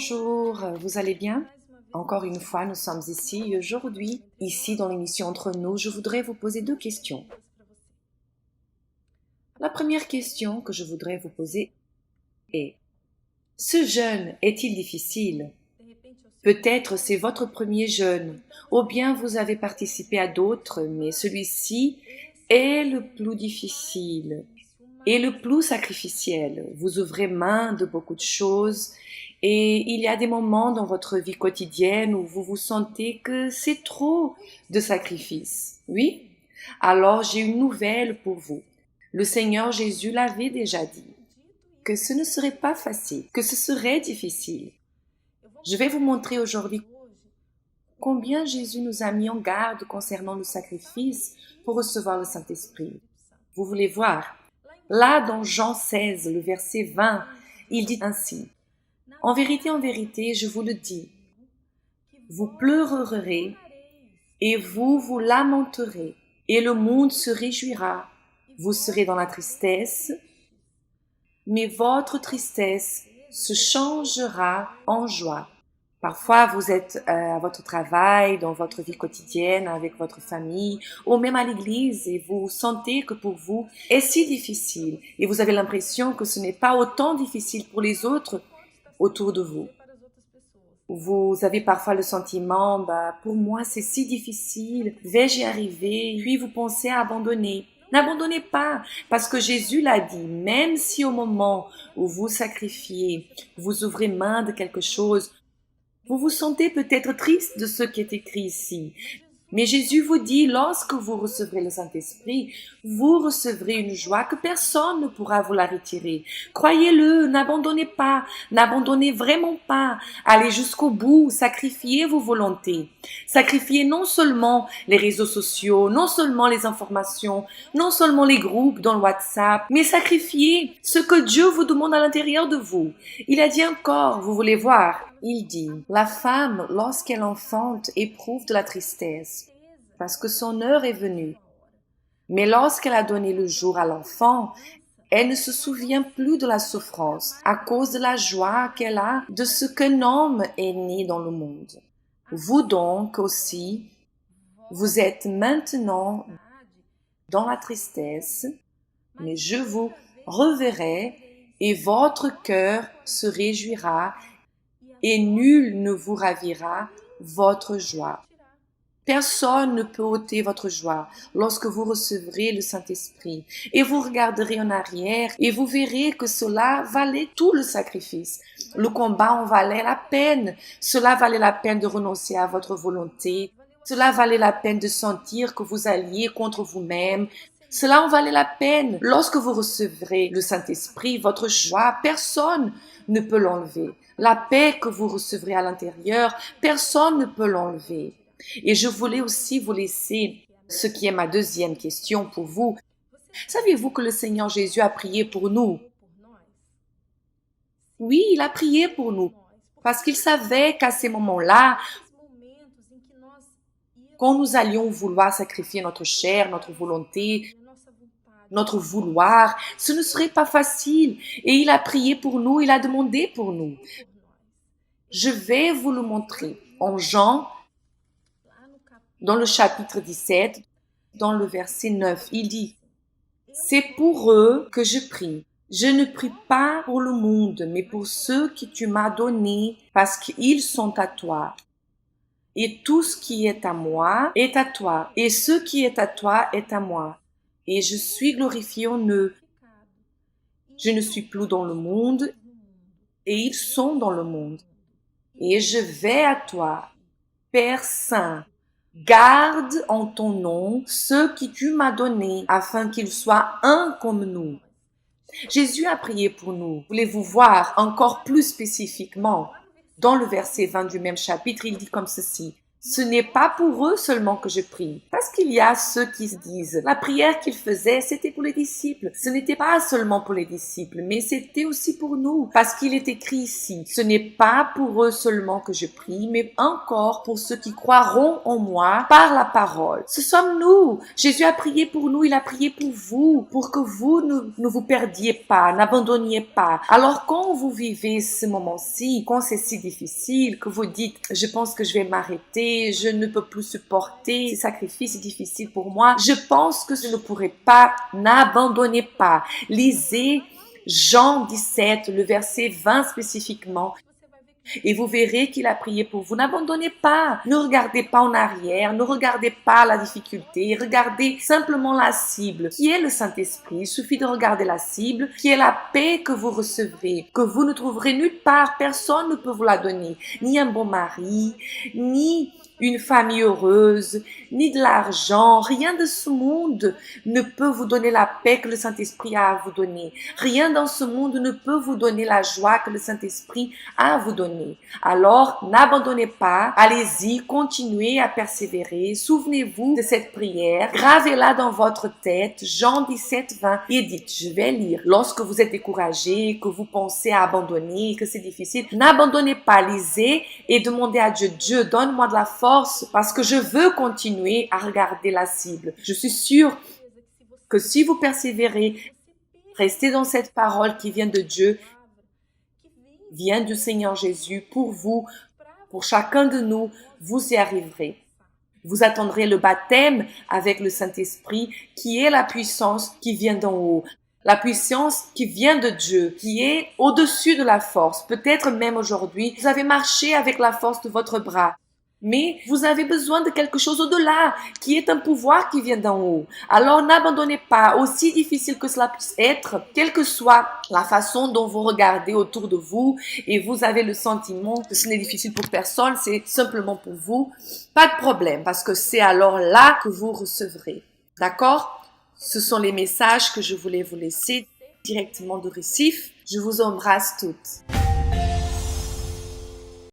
Bonjour, vous allez bien? Encore une fois, nous sommes ici et aujourd'hui, ici dans l'émission Entre nous, je voudrais vous poser deux questions. La première question que je voudrais vous poser est, ce jeûne est-il difficile? Peut-être c'est votre premier jeûne, ou bien vous avez participé à d'autres, mais celui-ci est le plus difficile et le plus sacrificiel. Vous ouvrez main de beaucoup de choses et il y a des moments dans votre vie quotidienne où vous vous sentez que c'est trop de sacrifices. Oui? Alors j'ai une nouvelle pour vous. Le Seigneur Jésus l'avait déjà dit, que ce ne serait pas facile, que ce serait difficile. Je vais vous montrer aujourd'hui combien Jésus nous a mis en garde concernant le sacrifice pour recevoir le Saint-Esprit. Vous voulez voir? Là, dans Jean 16, le verset 20, il dit ainsi, « En vérité, je vous le dis, vous pleurerez et vous vous lamenterez, et le monde se réjouira. Vous serez dans la tristesse, mais votre tristesse se changera en joie. » Parfois, vous êtes à votre travail, dans votre vie quotidienne, avec votre famille, ou même à l'église, et vous sentez que pour vous est si difficile, et vous avez l'impression que ce n'est pas autant difficile pour les autres autour de vous. Vous avez parfois le sentiment, pour moi c'est si difficile, vais-je y arriver? Puis vous pensez à abandonner. N'abandonnez pas, parce que Jésus l'a dit, même si au moment où vous sacrifiez, vous ouvrez main de quelque chose, vous vous sentez peut-être triste de ce qui est écrit ici. Mais Jésus vous dit, lorsque vous recevrez le Saint-Esprit, vous recevrez une joie que personne ne pourra vous la retirer. Croyez-le, n'abandonnez vraiment pas. Allez jusqu'au bout, sacrifiez vos volontés. Sacrifiez non seulement les réseaux sociaux, non seulement les informations, non seulement les groupes dans le WhatsApp, mais sacrifiez ce que Dieu vous demande à l'intérieur de vous. Il a dit encore, vous voulez voir? Il dit, la femme, lorsqu'elle enfante, éprouve de la tristesse, parce que son heure est venue. Mais lorsqu'elle a donné le jour à l'enfant, elle ne se souvient plus de la souffrance à cause de la joie qu'elle a de ce qu'un homme est né dans le monde. Vous donc aussi, vous êtes maintenant dans la tristesse, mais je vous reverrai et votre cœur se réjouira et nul ne vous ravira votre joie. Personne ne peut ôter votre joie lorsque vous recevrez le Saint-Esprit. Et vous regarderez en arrière et vous verrez que cela valait tout le sacrifice. Le combat en valait la peine. Cela valait la peine de renoncer à votre volonté. Cela valait la peine de sentir que vous alliez contre vous-même. Cela en valait la peine. Lorsque vous recevrez le Saint-Esprit, votre joie, personne ne peut l'enlever. La paix que vous recevrez à l'intérieur, personne ne peut l'enlever. Et je voulais aussi vous laisser ce qui est ma deuxième question pour vous. Savez-vous que le Seigneur Jésus a prié pour nous? Oui, il a prié pour nous. Parce qu'il savait qu'à ces moments-là, quand nous allions vouloir sacrifier notre chair, notre volonté, notre vouloir, ce ne serait pas facile. Et il a prié pour nous, il a demandé pour nous. Je vais vous le montrer en Jean, dans le chapitre 17, dans le verset 9. Il dit, « C'est pour eux que je prie. Je ne prie pas pour le monde, mais pour ceux que tu m'as donnés, parce qu'ils sont à toi. Et tout ce qui est à moi est à toi, et ce qui est à toi est à moi. Et je suis glorifié en eux. Je ne suis plus dans le monde, et ils sont dans le monde. Et je vais à toi, Père Saint. Garde en ton nom ceux que tu m'as donnés, afin qu'ils soient un comme nous. » Jésus a prié pour nous. Voulez-vous voir encore plus spécifiquement? Dans le verset 20 du même chapitre, il dit comme ceci. Ce n'est pas pour eux seulement que je prie, parce qu'il y a ceux qui se disent, la prière qu'il faisait, c'était pour les disciples. Ce n'était pas seulement pour les disciples, mais c'était aussi pour nous, parce qu'il est écrit ici, ce n'est pas pour eux seulement que je prie, mais encore pour ceux qui croiront en moi par la parole. Ce sommes nous. Jésus a prié pour nous, il a prié pour vous, pour que vous ne vous perdiez pas, n'abandonniez pas. Alors quand vous vivez ce moment-ci, quand c'est si difficile, que vous dites, je pense que je vais m'arrêter, je ne peux plus supporter ces sacrifices difficiles pour moi. Je pense que je ne pourrai pas. N'abandonnez pas. Lisez Jean 17, le verset 20 spécifiquement. Et vous verrez qu'il a prié pour vous. N'abandonnez pas. Ne regardez pas en arrière. Ne regardez pas la difficulté. Regardez simplement la cible, qui est le Saint-Esprit. Il suffit de regarder la cible, qui est la paix que vous recevrez, que vous ne trouverez nulle part. Personne ne peut vous la donner. Ni un bon mari, ni une famille heureuse, ni de l'argent, rien de ce monde ne peut vous donner la paix que le Saint-Esprit a à vous donner. Rien dans ce monde ne peut vous donner la joie que le Saint-Esprit a à vous donner. Alors, n'abandonnez pas, allez-y, continuez à persévérer, souvenez-vous de cette prière, gravez-la dans votre tête, Jean 17, 20, et dites, je vais lire. Lorsque vous êtes découragé, que vous pensez à abandonner, que c'est difficile, n'abandonnez pas, lisez et demandez à Dieu, Dieu, donne-moi de la force parce que je veux continuer à regarder la cible. Je suis sûre que si vous persévérez, restez dans cette parole qui vient de Dieu, vient du Seigneur Jésus pour vous, pour chacun de nous, vous y arriverez. Vous attendrez le baptême avec le Saint-Esprit qui est la puissance qui vient d'en haut. La puissance qui vient de Dieu, qui est au-dessus de la force. Peut-être même aujourd'hui, vous avez marché avec la force de votre bras. Mais vous avez besoin de quelque chose au-delà, qui est un pouvoir qui vient d'en haut. Alors n'abandonnez pas, aussi difficile que cela puisse être, quelle que soit la façon dont vous regardez autour de vous et vous avez le sentiment que ce n'est difficile pour personne, c'est simplement pour vous. Pas de problème, parce que c'est alors là que vous recevrez. D'accord? Ce sont les messages que je voulais vous laisser directement de Recife. Je vous embrasse toutes.